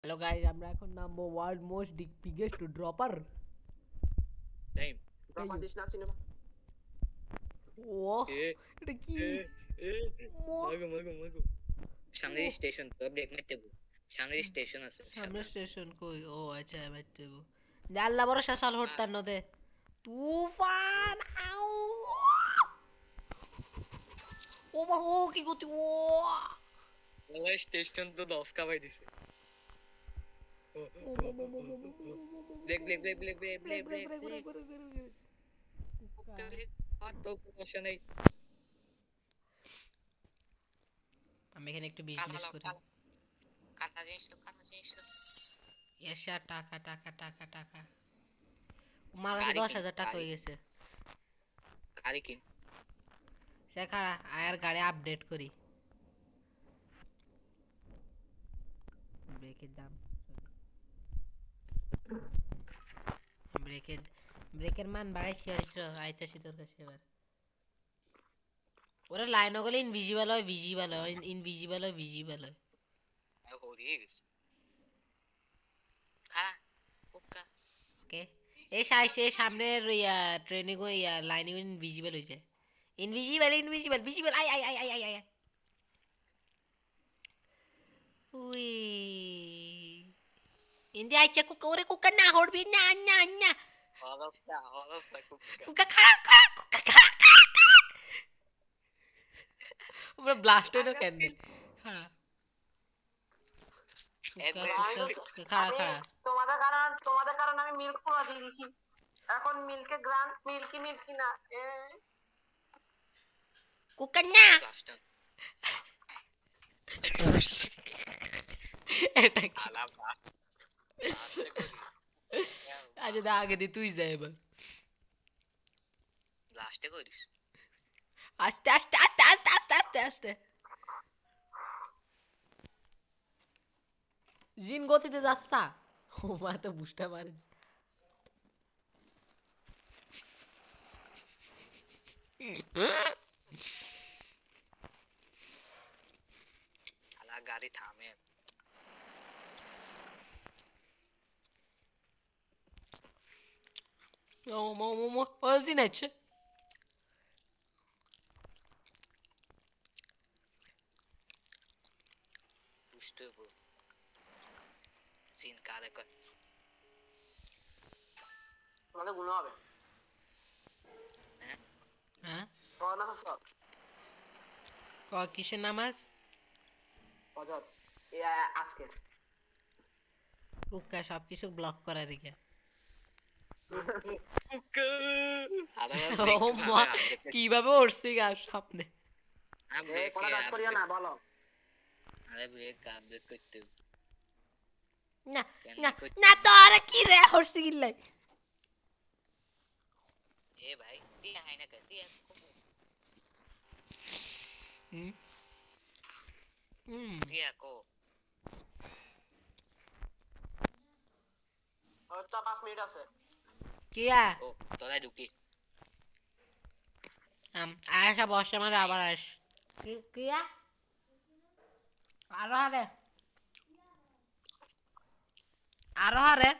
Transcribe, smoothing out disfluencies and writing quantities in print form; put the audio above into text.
Hello guys, আমরা এখন নামবো world most biggest dropper. Time dropper this না সিনেমা। ও এ এটা কি? এ এ ও, মাগো মাগো মাগো সামনে স্টেশন তো ব্রেক মারতে হবে। সামনে স্টেশন আছে সামনে সাবধান। স্টেশন কই? ও আচ্ছা, বাইতে দেবো। আল্লাহ ভরসা সাল হরতার নদে তুফান। আউ ও মা, ও কি গতি! ও ওলা স্টেশন তো 10 কাবাই দিছে। Break break break break break break break break break কত সমস্যা নেই। আমি এখানে একটু কালা বিজনেস লাও করি। কালা কালা জিনিস তো কালা জিনিস তো এসা টাকা টাকা টাকা টাকা। আমার কাছে গাড়ি 10,000 টাকা হয়ে গেছে। গাড়ি কিন। সে খাড়া আয়ার গাড়ি আপডেট করি। ব্রেকের দাম, ব্রেকের ব্রেকের মান বাড়াইছি হইছো, আইতাছি তোর কাছে এবার। ওরে লাইন গলে ইনভিজিবল হয়, ভিজিবল হয়, ইনভিজিবল হয়, ভিজিবল হয়। আমি হরিয়ে গেছি। খালা কুক্কা ওকে, এই সাইসে সামনের ইয়া ট্রেনে গো ইয়া লাইনে ইনভিজিবল হই যায়। Invisible invisible visible, I I I I I I. We India আইছে কুকা, ওরে কুকা না হড়বি না না না। অবস্থা অবস্থা কুক্কা কুকা খাড়া খাড়া, কুকা খাড়া খাড়া খাড়া। ওরে ব্লাস্ট হইলো আকাশ কেন? কিন। খাড়া একবার খাড়া আমি খাড়া। তোমাদের কারণে আমি মিল্ক পুরো দিয়ে দিছি। এখন মিল্কে গ্রান্ড মিল্কি মিল্কি না কুকা না। লাস্ট এটা কি? আলা লাস্টে করি আচ্ছা দা, আগে দি তুই যা এবার। লাস্টে করিস। আস্তে আস্তে আস্তে আস্তে আস্তে আস্তে আস্তে জিন গতিতে যাচ্ছা। ও মা, তো বুঝতে পারিস। আলা গাড়ি থামে। ও মো মো মো, ও জিন আছে। বুঝতে হবো সিন কারে কর। তোমাদের গুণ হবে। হ্যাঁ হ্যাঁ, তোমাদের না সব কিসের নামাজ? ফজর আজকে কুকা সবকিছু ব্লক করা রেখে। কুক্কা আলা ও ব্রেক মা, ভাবে আপডেট কিভাবে উঠছি গা স্বপ্নে। ব্রেক কোনো কাজ করিও না বলো। আরে ব্রেক আপডেট করতে না কেন না করতে না, তো আর কি রে উঠছি গিল্লাই। এ ভাই দিয়া হাই না দিয়া হুম হুম। দিয়া কো আর তো 5 মিনিট আছে। কিয়া ও তোলাই ঢুকি আয়সা বসে আমাদের আবার আস। কিয়া আরো হারে, আরো হারে।